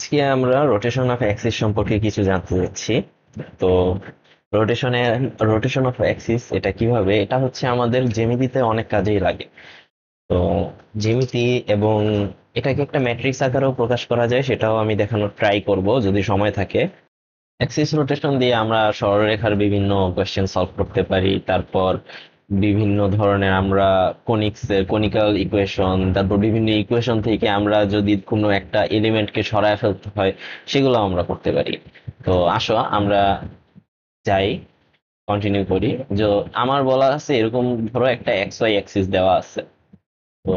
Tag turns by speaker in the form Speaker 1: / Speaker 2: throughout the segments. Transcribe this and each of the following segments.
Speaker 1: আজকে আমরা rotation of Axis সম্পর্কে কিছু জানতে যাচ্ছি। তো রোটেশনে রোটেশন অফ অ্যাক্সিস এটা কিভাবে, এটা হচ্ছে আমাদের জ্যামিতিতে অনেক কাজেই লাগে। তো জ্যামিতি এবং এটাকে একটা ম্যাট্রিক্স আকারেও প্রকাশ করা যায়, সেটাও আমি দেখানোর ট্রাই করব যদি সময় থাকে। অ্যাক্সিস রোটেশন দিয়ে আমরা সরলরেখার বিভিন্ন কোয়েশ্চেন সলভ করতে পারি। তারপর বিভিন্ন ধরনের আমরা কনিক্যাল ইকুয়েশন, তারপর বিভিন্ন ইকুয়েশন থেকে আমরা যদি কোনো একটা এলিমেন্টকে সরায় ফেলতে হয়, সেগুলো আমরা করতে পারি। তো আসো আমরা যাই, কন্টিনিউ করি। যে আমার বলা আছে এরকম, ধরো একটা এক্স ওয়াই অ্যাক্সিস দেওয়া আছে। তো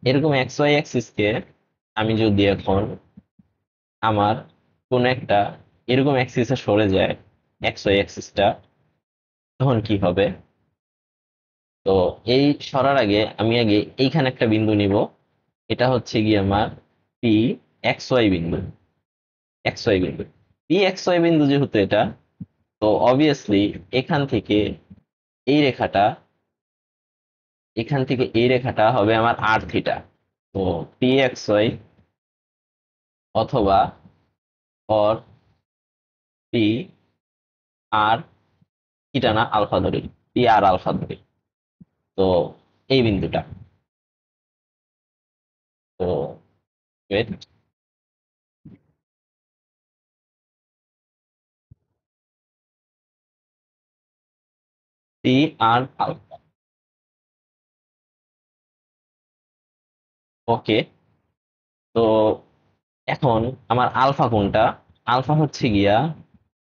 Speaker 1: এরকম এক্স ওয়াই অ্যাক্সিস কে আমি যদি এখন আমার কোন একটা এরকম অ্যাক্সিসে সরে যায়, এক্স ওয়াই অ্যাক্সিসটা, তখন কি হবে? তো এই সরার আগে আমি আগে এইখানে একটা বিন্দু নিব। এটা হচ্ছে গিয়ে আমার পি এক্স ওয়াই বিন্দু। এক্স ওয়াই বিন্দু, পি এক্স ওয়াই বিন্দু যেহেতু এটা, তো অবভিয়াসলি এখান থেকে এই রেখাটা, এখান থেকে এই রেখাটা হবে আমার আর থিটা। তো পি এক্স ওয়াই অথবা অর পি আর থিটা, না আলফা ধরি, পি আর আলফা ধরি। তো এই বিন্দুটা, তো wait, পি আর আলফা। ওকে। তো এখন আমার আলফা কোনটা? আলফা হচ্ছে গিয়া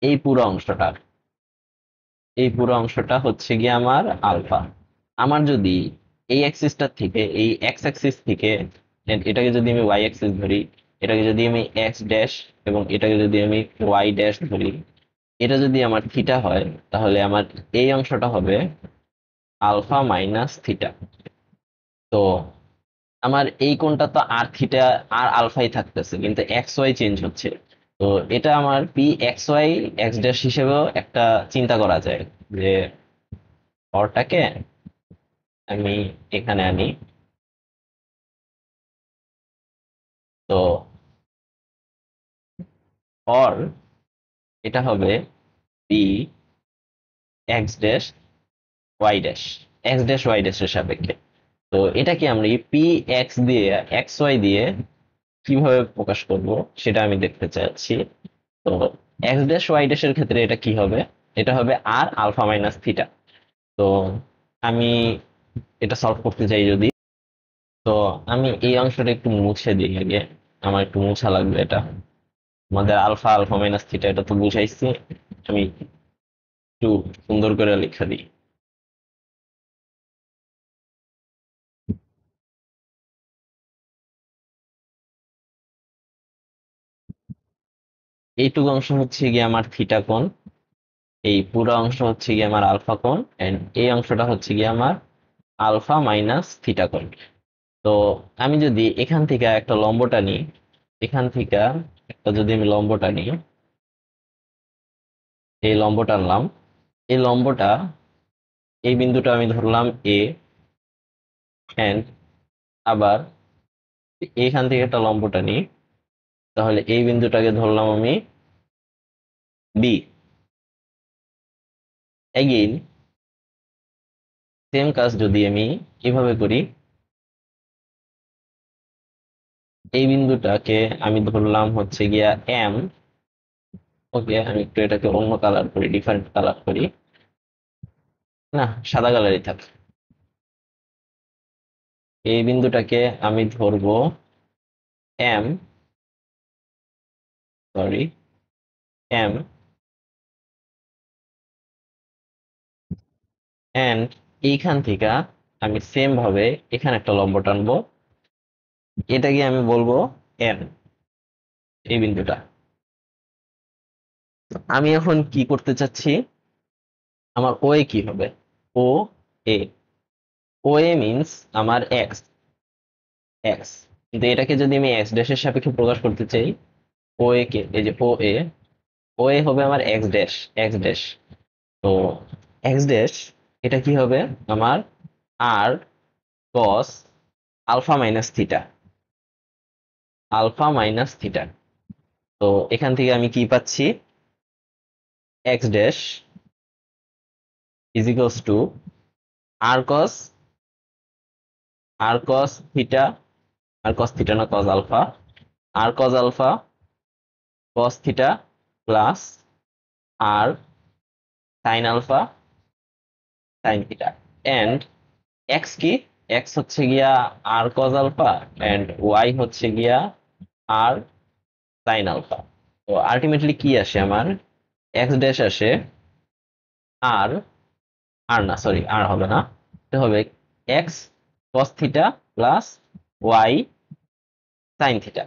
Speaker 1: এই পুরো অংশটা, এই পুরো অংশটা হচ্ছে গিয়া আমার আলফা। আমার যদি এই অ্যাক্সিসটার থেকে, এই এক্স অ্যাক্সিস থেকে, এটাকে যদি আমি ওয়াই অ্যাক্সিস ধরি, এটাকে যদি আমি এক্স ড্যাশ এবং এটাকে যদি আমি ওয়াই ড্যাশ ধরি, এটা যদি আমার থিটা হয়, তাহলে আমার এই অংশটা হবে আলফা মাইনাস থিটা। তো আমার এই কোণটা তো আর থিটা আর আলফাই থাকতেছে, কিন্তু এক্স ওয়াই চেঞ্জ হচ্ছে। তো এটা আমার P X Y X dash হিসেবেও একটা চিন্তা করা যায়। যে হরটাকে আমি এখানে আনি, তো হর এটা হবে P X dash Y dash, x dash Y ড্যাশের সাপেক্ষে। তো এটাকে আমরা পি এক্স দিয়ে, এক্স ওয়াই দিয়ে কিভাবে প্রকাশ করব সেটা আমি দেখতে চাচ্ছি। তো এক্স ড্যাশ ওয়াই ড্যাশের ক্ষেত্রে এটা কি হবে? এটা হবে আর আলফা মাইনাস থিটা। তো আমি এটা সলভ করতে চাই যদি, তো আমি এই অংশটা একটু মুছে দিই আগে। আমার একটু মুছা লাগবে এটা। আমাদের আলফা আলফা মাইনাস থিটা এটা তো বুঝাইছি, আমি একটু সুন্দর করে লেখা দিই। এইটুকু অংশ হচ্ছে গিয়ে আমার থিটা কোণ, এই পুরো অংশ হচ্ছে গিয়ে আমার আলফা কোণ, এন্ড এই অংশটা হচ্ছে গিয়ে আমার আলফা মাইনাস থিটা কোণ। তো আমি যদি এখান থেকে একটা লম্বটা নিই, এখান থেকে একটা যদি আমি লম্বটা নিই, এই লম্বটা আনলাম, এই লম্বটা, এই বিন্দুটা আমি ধরলাম এ, এন্ড আবার এইখান থেকে একটা লম্বটা নিই, তাহলে এই বিন্দুটাকে ধরলাম আমি বি। এগেইন সেম কাজ যদি আমি কিভাবে করি, এই বিন্দুটাকে আমি ধরলাম হচ্ছে গিয়া এম। ওকে, আমি একটু এটাকে অন্য কালার করি, ডিফারেন্ট কালার করি, না সাদা কালারই থাক। এই বিন্দুটাকে আমি ধরবো এম, সরি, এম, এন্ড এইখান থেকে আমি সেম ভাবে এখানে একটা লম্ব টানবো, এটাকে আমি বলবো এন, এই বিন্দুটা। আমি এখন কি করতে চাচ্ছি, আমার ও এ কি হবে? ও এ, ও এ মিনস আমার এক্স, এক্স, কিন্তু এটাকে যদি আমি এক্স ড্যাশের সাপেক্ষে প্রকাশ করতে চাই, ও এ কে, এই যে ও এ, ও এ হবে আমার এক্স ড্যাশ, এক্স ড্যাশ। তো এক্স ড্যাশ এটা কি হবে আমার r cos alpha minus theta. Alpha minus theta. তো এখান থেকে আমি কি পাচ্ছি, x dash is equals to r cos, theta, r cos theta না cos alpha, r cos alpha cos theta plus r sine alpha sine theta. And x কি, x হচ্ছে গিয়া r cos alpha and y হচ্ছে গিয়া r sine alpha. তো ultimately কি আসে আমার, এক্স ড্যাশ আসে আর, না সরি আর হবে না, এটা হবে x cos theta plus Y sine theta.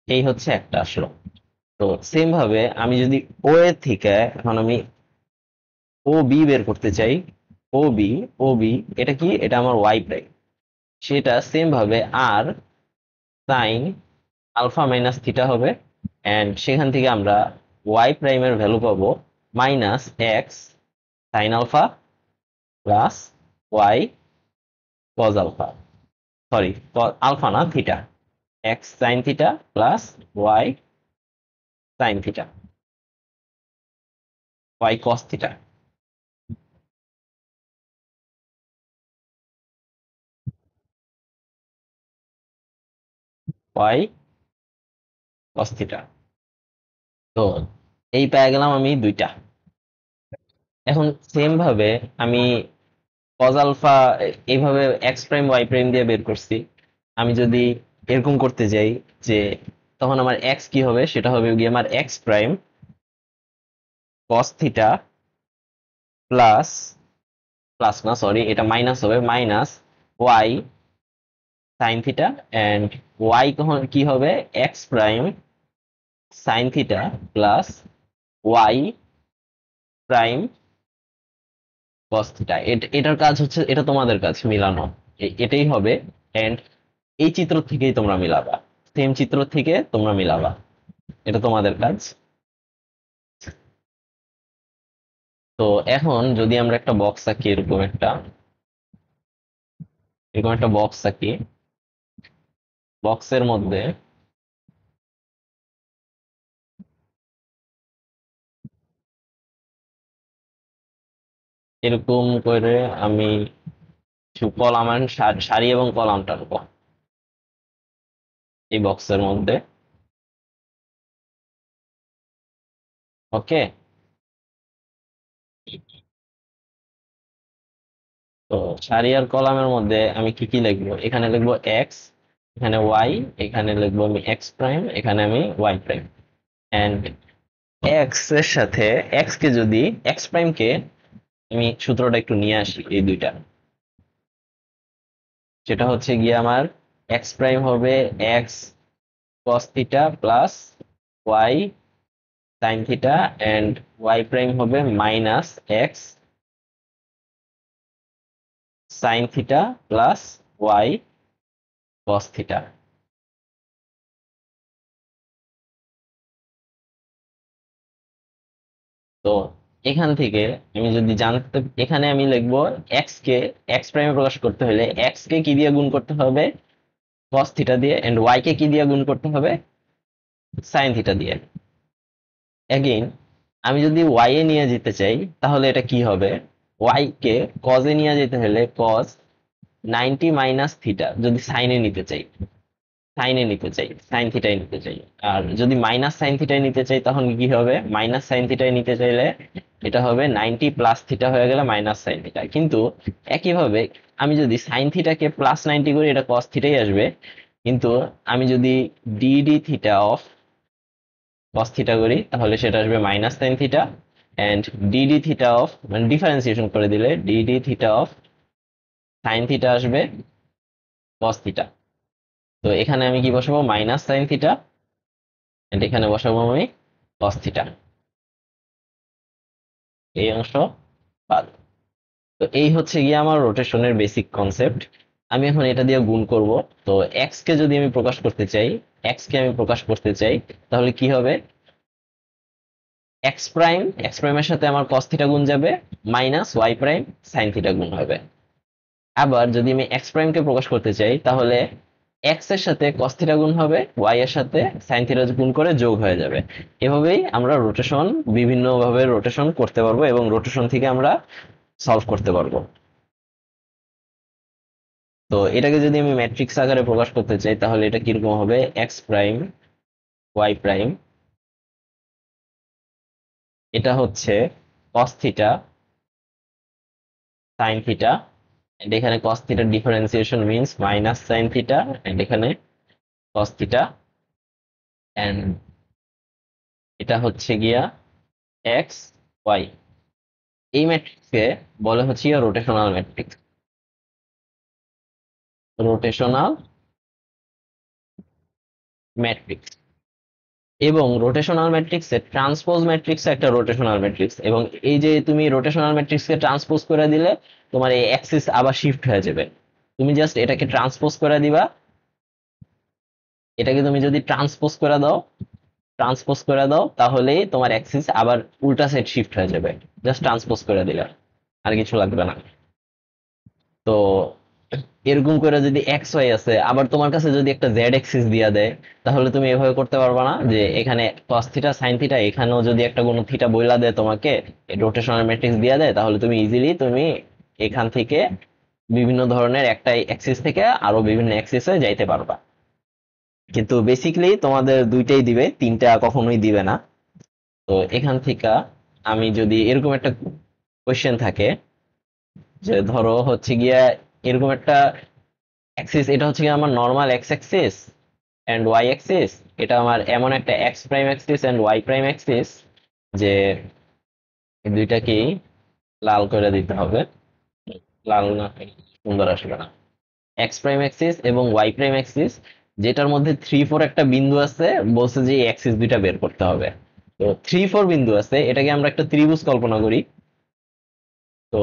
Speaker 1: এই হচ্ছে একটা আসলো। তো সেম ভাবে আমি যদি ও এর থেকে এখন আমি ও বি বের করতে চাই, ও বি, এটা কি, এটা আমার ওয়াই প্রাইম, সেটা সেম ভাবে r sine alpha minus theta হবে। এন্ড সেখান থেকে আমরা ওয়াই প্রাইমের ভ্যালু পাবো minus x sine alpha plus y cos alpha, sorry alpha না theta, x sine theta plus Y sine theta, y cos theta. Y cos theta. তো এই পেয়ে গেলাম আমি দুইটা। এখন সেম ভাবে আমি কজ আলফা এইভাবে এক্স প্রাইম ওয়াই প্রাইম দিয়ে বের করছি। আমি যদি এরকম করতে যাই যে তখন আমার এক্স কি হবে, সেটা হবে গিয়ে আমার x prime cos theta plus, plus না সরি এটা মাইনাস হবে, minus Y sine theta. And Y তখন কি হবে, x prime sine theta plus Y prime cos theta. এটার কাজ হচ্ছে, এটা তোমাদের কাজ মিলানো, এটাই হবে। এন্ড এই চিত্র থেকেই তোমরা মিলাবা, সেম চিত্র থেকে তোমরা মিলাবা, এটা তোমাদের কাজ। তো এখন যদি আমরা একটা বক্স আঁকি, এরকম একটা বক্স আঁকি, বক্সের মধ্যে এরকম করে আমি কিছু কলাম, সারি এবং কলাম টানবো এই বক্সের মধ্যে। ওকে। তো সারি আর কলামের মধ্যে আমি কি কি লিখবো, এখানে লিখবো এক্স, এখানে ওয়াই, এখানে লিখবো আমি এক্স প্রাইম, এখানে আমি ওয়াই প্রাইম। এন্ড এক্স এর সাথে এক্স কে যদি, এক্স প্রাইম কে আমি সূত্রটা একটু নিয়ে আসি এই দুইটা, সেটা হচ্ছে গিয়ে আমার এক্স প্রাইম হবে x cos theta plus Y sine theta, and Y prime হবে minus x sine theta plus y cos theta. তো এখান থেকে আমি যদি জানতে, এখানে আমি লিখবো এক্স কে, এক্স প্রাইমে প্রকাশ করতে হলে এক্স কে কি দিয়ে গুণ করতে হবে, কস থিটা দিয়ে, এন্ড ওয়াই কে কি দিয়ে গুণ করতে হবে, সাইন থিটা দিয়ে। এগেইন আমি যদি ওয়াই এ নিয়ে যেতে চাই তাহলে এটা কি হবে, ওয়াই কে কজ এ নিয়ে যেতে হলে কজ 90 মাইনাস থিটা, যদি সাইনে নিতে চাই, সাইন থিটাই নিতে চাই। আর যদি মাইনাস সাইন থিটাই নিতে চাই তখন কি হবে, মাইনাস সাইন থিটাই নিতে চাইলে এটা হবে 90 প্লাস থিটা হয়ে গেলে মাইনাস সাইন থিটা। কিন্তু একইভাবে আমি যদি সাইন থিটাকে প্লাস 90 করি এটা কস থিটাই আসবে। কিন্তু আমি যদি d d theta of cos theta করি তাহলে সেটা আসবে minus sine theta. And d d theta of, মানে ডিফারেন্সিয়েশন করে দিলে d d theta of sine theta আসবে কস থিটা। তো এখানে আমি কি বসাবো, মাইনাস সাইন থিটা, এন্ড এখানে বসাবো আমি কস থিটা, এই অংশ বাদ। তো এই হচ্ছে গিয়ে আমার রোটেশনের বেসিক কনসেপ্ট। আমি এখন এটা দিয়ে গুণ করব। তো এক্স কে যদি আমি প্রকাশ করতে চাই, তাহলে কি হবে, এক্স প্রাইমের সাথে আমার কস থিটা গুণ যাবে, minus Y prime sine theta গুণ হবে। আবার যদি আমি এক্স প্রাইমকে প্রকাশ করতে চাই, তাহলে এক্স এর সাথে কস থিটা গুণ হবে, ওয়াই এর সাথে সাইন থিটা গুণ করে যোগ হয়ে যাবে। এভাবেই আমরা রোটেশন, বিভিন্ন ভাবে রোটেশন করতে পারবো এবং রোটেশন থেকে আমরা সলভ করতে পারবো। তো এটাকে যদি আমি ম্যাট্রিক্স আকারে প্রকাশ করতে চাই, তাহলে এটা কিরকম হবে, এক্স প্রাইম ওয়াই প্রাইম, এটা হচ্ছে cos theta sine theta, and এখানে কস থিটার differentiation means minus sine theta, and এখানে কস থিটা, এন্ড এটা হচ্ছে গিয়া এক্স ওয়াই। এই ম্যাট্রিক্সকে বলে হচ্ছে গিয়া রোটেশনাল ম্যাট্রিক্স, রোটেশনাল ম্যাট্রিক্স। এবং রোটেশনাল ম্যাট্রিক্সের ট্রান্সপোজ ম্যাট্রিক্স একটা রোটেশনাল ম্যাট্রিক্স, এবং এই যে তুমি রোটেশনাল ম্যাট্রিক্সকে ট্রান্সপোজ করে দিলে তোমার এই অ্যাক্সিস আবার শিফট হয়ে যাবে। তুমি জাস্ট এটাকে ট্রান্সপোজ করে দিবা, এটাকে তুমি যদি ট্রান্সপোজ করে দাও তাহলেই তোমার অ্যাক্সিস আবার উল্টা সাইড শিফট হয়ে যাবে, জাস্ট ট্রান্সপোজ করে দিলে, আর কিছু লাগবে না। তো এরকম করে যদি এক্স ওয়াই আছে, আবার তোমার কাছে যদি একটা জেড এক্সিস দিয়া দেয়, তাহলে তুমি এভাবে করতে পারবা না যে এখানে কস থিটা সাইন থিটা, এখানেও যদি একটা কোনো থিটা বইলা দেয় তোমাকে, রোটেশনাল ম্যাট্রিক্স দিয়া দেয়, তাহলে তুমি ইজিলি তুমি এখান থেকে বিভিন্ন ধরনের একটা অ্যাক্সিস থেকে আরো বিভিন্ন অ্যাক্সিসে যাইতে পারবা। কিন্তু বেসিক্যালি তোমাদের দুইটাই দিবে, তিনটা কখনোই দিবে না। তো এখান থেকে আমি যদি এরকম একটা কোয়েশ্চেন থাকে, যে ধরো হচ্ছে গিয়া এরকম একটা অ্যাক্সিস, এটা হচ্ছে গিয়ে আমার normal X axis and Y axis, এটা আমার এমন একটা X prime axis and Y prime axis যে এই দুইটাকেই লাল করে দিতে হবে, লাল না সুন্দর আসবে না, এক্স প্রাইম অ্যাক্সিস এবং ওয়াই প্রাইম অ্যাক্সিস, যেটার মধ্যে 3 4 একটা বিন্দু আছে, বলছে যে এই অ্যাক্সিস দুইটা বের করতে হবে। তো 3 4 বিন্দু আছে, এটাকে আমরা একটা ত্রিভুজ কল্পনা করি। তো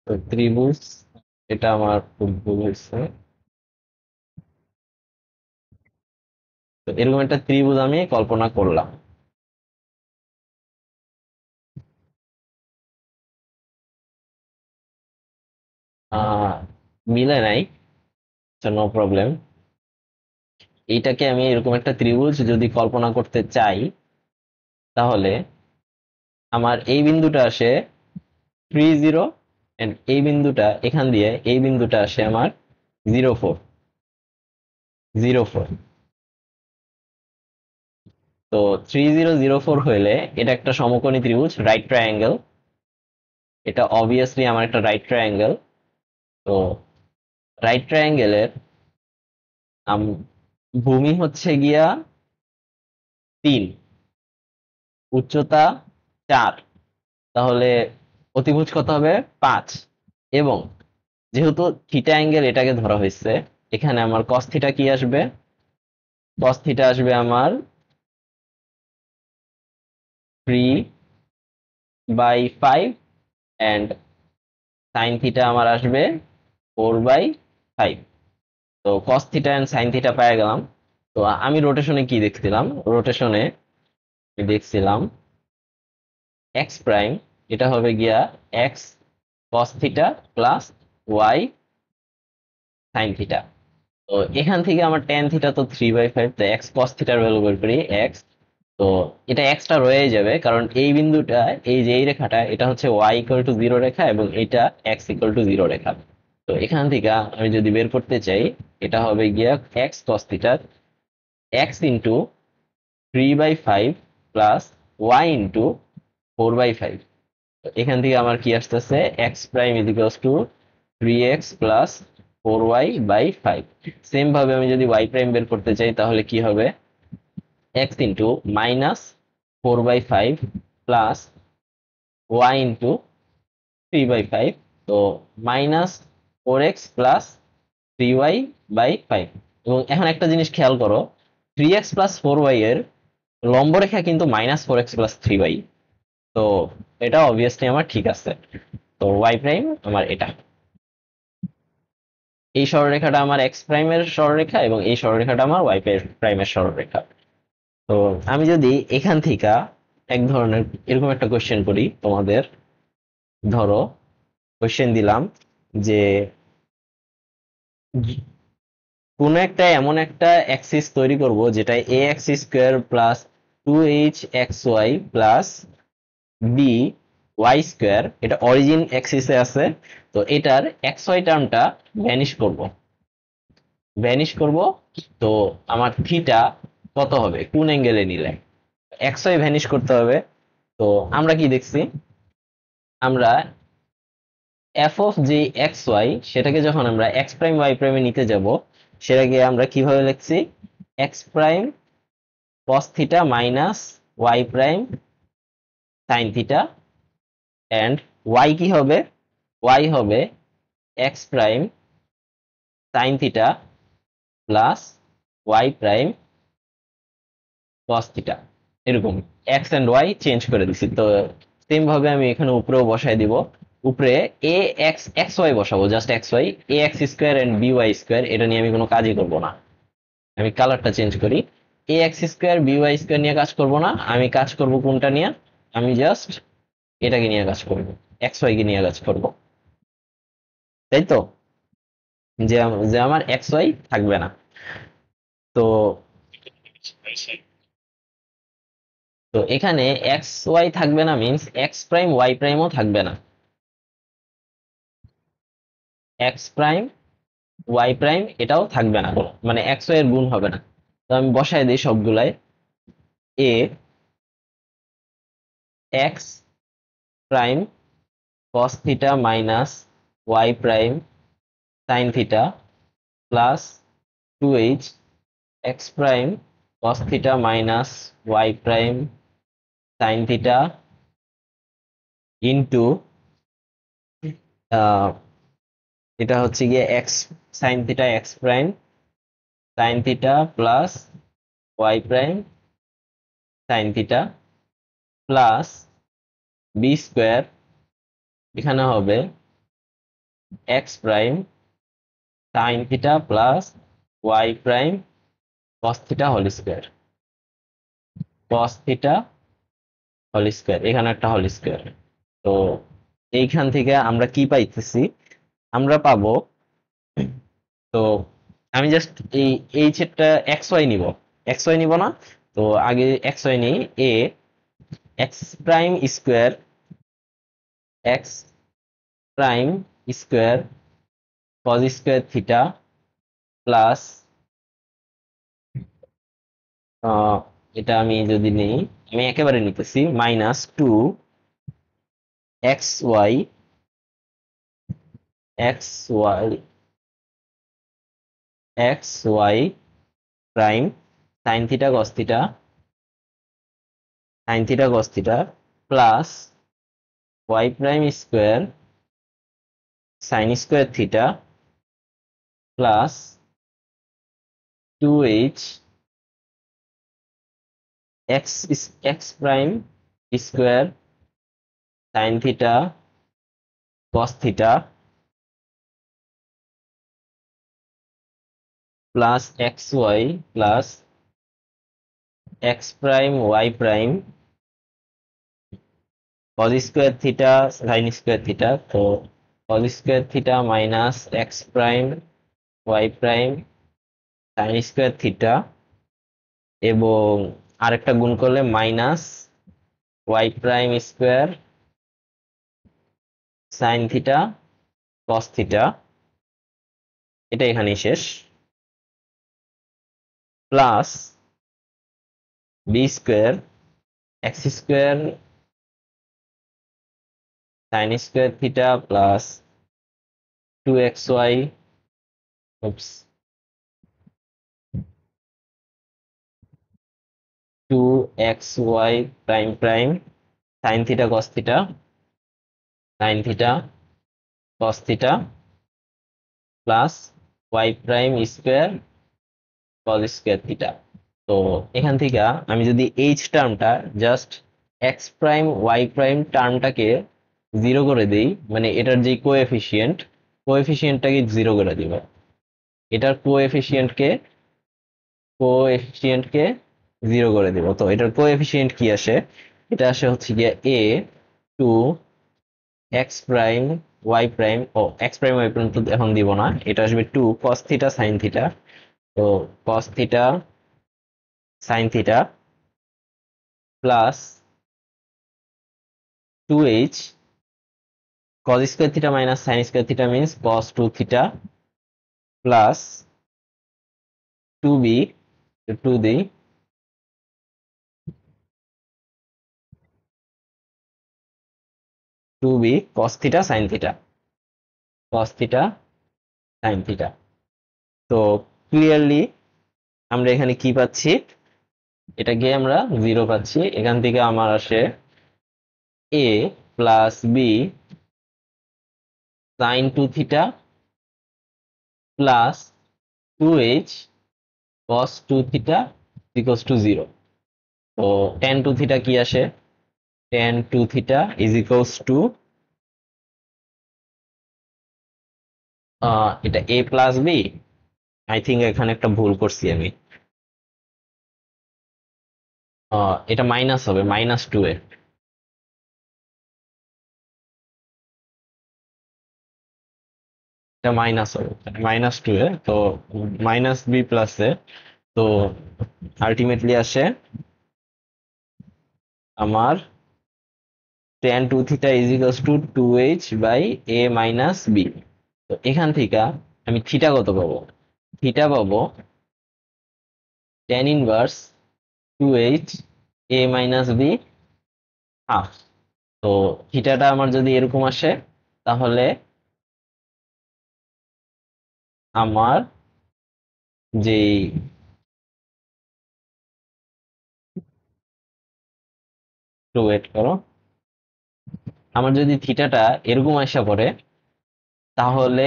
Speaker 1: তো ত্রিভুজ, এটা আমার খুব ভুল হয়েছে। তো এরকম একটা ত্রিভুজ আমি কল্পনা করলাম। আহ মিলে নাই, নো প্রবলেম। এইটাকে আমি এরকম একটা ত্রিভুজ যদি কল্পনা করতে চাই, তাহলে আমার এই বিন্দুটা আসে 3 0, এন্ড এই বিন্দুটা এখান দিয়ে এই বিন্দুটা আসে আমার 0 4 0 4। তো 3 0 0 4 হইলে এটা একটা সমকোণী ত্রিভুজ, রাইট ট্রায়াঙ্গেল। এটা অবভিয়াসলি আমার একটা রাইট ট্রায়াঙ্গেল। তো রাইট ট্রায়াঙ্গেলের ভূমি হচ্ছে গিয়া 3, উচ্চতা 4, তাহলে অতিভুজ কত হবে, 5। এবং যেহেতু থিটা অ্যাঙ্গেল এটাকে ধরা হয়েছে, এখানে আমার কস থিটা কি আসবে, কস থিটা আসবে আমার 3/5, অ্যান্ড সাইন থিটা আমার আসবে 4/5। তো cos theta and sine theta পেয়ে গেলাম। তো আমি রোটেশনে কি দেখছিলাম, রোটেশনে দেখছিলাম এক্স প্রাইম, এটা হবে গিয়া X cos theta plus Y sine theta. তো এখান থেকে আমার টেন থিটা তো 3/5, তো এক্স কস থিটার ভ্যালু বের করি এক্স। তো এটা এক্সটা রয়ে যাবে, কারণ এই বিন্দুটা, এই যে এই রেখাটা, এটা হচ্ছে ওয়াই ইকুয়াল টু 0 রেখা এবং এটা এক্স ইকুয়াল টু 0 রেখা। তো এখান থেকে আমি যদি বের করতে চাই, এটা হবে গিয়া X cos theta, X into 3/5 plus Y into 4/5। এখান থেকে আমার কি আসতেছে, X prime is equals to 3x plus 4y/5। Same ভাবে আমি যদি ওয়াই প্রাইম বের করতে চাই, তাহলে কি হবে, X into minus 4/5 plus Y into 3/5। তো মাইনাস 4x প্লাস 3y/5। এবং এখন একটা জিনিস খেয়াল করো, 3x প্লাস 4y এর লম্ব রেখা কিন্তু -4x+3y। তো এটা অবভিয়াসলি আমার ঠিক আছে। তো ওয়াই প্রাইম আমার এটা, এই সরলরেখাটা আমার এক্স প্রাইমের সরলরেখা এবং এই সরলরেখাটা আমার ওয়াই প্রাইমের সরলরেখা। তো আমি যদি এখান থেকে এক ধরনের এরকম একটা কোশ্চেন করি তোমাদের। ধরো কোশ্চেন দিলাম যে কোন একটা এমন একটা অ্যাক্সিস তৈরি করব যেটা a x square plus 2h(xy) plus b Y square, এটা অরিজিন অ্যাক্সিসে আছে। তো এটার এক্স ওয়াই টার্মটা ভ্যানিশ করব। তো আমার থিটা কত হবে কোন অ্যাঙ্গেলে নিলে? এক্স ওয়াই ভ্যানিশ করতে হবে। তো আমরা কি দেখছি, আমরা এফ অফ যে এক্স ওয়াই সেটাকে যখন আমরা এক্স প্রাইম ওয়াই প্রাইমে নিতে যাব, সেটাকে আমরা কিভাবে লিখছি? X prime cos theta minus Y prime sine theta, and Y কি হবে? ওয়াই হবে x prime sine theta plus Y prime cos theta. এরকম এক্স এন্ড ওয়াই চেঞ্জ করে দিছি। তো সেম ভাবে আমি এখানে উপরেও বসাই দিব। উপরে এ এক্স এক্স ওয়াই বসাবো, just X Y, A x square and B Y square, এটা নিয়ে আমি কোনো কাজই করব না। আমি কালারটা চেঞ্জ করি। A x square b Y square নিয়ে কাজ করব না, আমি কাজ করব কোনটা নিয়ে? আমি জাস্ট এটাকে নিয়ে কাজ করব, এক্স ওয়াই কে নিয়ে কাজ করব। তাই তো, যে যে আমার এক্স ওয়াই থাকবে না। তো তো এখানে এক্স ওয়াই থাকবে না মিন্স এক্স প্রাইম ওয়াই প্রাইমও থাকবে না, এক্স প্রাইম ওয়াই প্রাইম এটাও থাকবে না, মানে এক্স ওয়াই এর গুণ হবে না। তো আমি বসাই দিই সবগুলাই। A x prime cos theta minus Y prime sine theta plus 2h x prime cos theta minus Y prime sine theta into এটা হচ্ছে গিয়ে x sine theta x prime sine theta plus Y prime sine theta plus b square, এখানে হবে x prime sine theta plus Y prime cos theta whole square, cos theta whole square, এখানে একটা whole square. তো এইখান থেকে আমরা কি পাইতেছি? আমরা পাবো, তো আমি জাস্ট এই এইচ এরটা এক্স ওয়াই নিব, এক্স ওয়াই নিব না। তো আগে এক্স ওয়াই নিই। A x prime square x prime square cos square theta plus, এটা আমি যদি নেই, আমি একেবারে নিতেছি, -2 x Y x y prime sine theta cos theta sine theta cos theta plus Y prime square sine square theta plus 2h x x prime square sine theta cos theta plus x Y plus x prime y prime cos square theta sine square theta. তো cos square theta minus x prime y prime sine square theta, এবং আরেকটা গুণ করলে minus Y prime square sine theta cos theta, এটা এখানেই শেষ, plus b square x square sine square theta plus 2xy, oops, 2xy prime prime sine theta cos theta sine theta cos theta plus Y prime square cos square theta. তো এখান থেকে আমি যদি H টার্মটা just x prime y prime টার্মটাকে zero করে দিই, মানে এটার যে কোএফিসিয়েন্টটাকে জিরো করে দিব, এটার কোএফিসিয়েন্টকে জিরো করে দিব। তো এটার কোএফিসিয়েন্ট কি আসে? এটা আসে হচ্ছে গিয়ে a two x prime y prime, ও এক্স প্রাইম ওয়াই প্রাইম তো এখন দিব না, এটা আসবে two cos theta sine theta. তো cos theta sine theta plus 2h cos square theta minus sine square theta means cos 2 theta plus 2b, 2 দিই, 2b cos theta sine theta, cos theta sine theta. তো clearly আমরা এখানে কি পাচ্ছি, এটাকে আমরা 0 পাচ্ছি। এখান থেকে আমার আসে a plus B sine 2 theta plus 2h cos 2 theta equals to 0। তো tan 2 থিটা কি আসে, tan 2 theta is equals to এটা a plus B, I think এখানে একটা ভুল করছি আমি, এটা মাইনাস হবে, -2 এ, এটা মাইনাস হবে, -2 এ। তো মাইনাস বি প্লাস এ, তো আলটিমেটলি আসে আমার tan 2 theta is equals to 2h by a minus B. তো এখান থেকে আমি থিটা কত পাবো, থিটা পাবো tan inverse 2h a minus B half. তো থিটাটা আমার যদি এরকম আসে, তাহলে আমার যেই, একটু ওয়েট করো, আমার যদি থিটাটা এরকম আসা পড়ে, তাহলে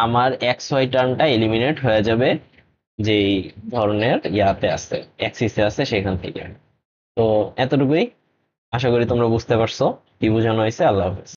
Speaker 1: আমার এক্স ওয়াই টার্মটা এলিমিনেট হয়ে যাবে যেই ধরনের ইয়াতে আছে, অ্যাক্সিসে আছে সেখান থেকে। তো এতটুকুই, আশা করি তোমরা বুঝতে পারছো কি বোঝানো হয়েছে। আল্লাহ হাফেজ।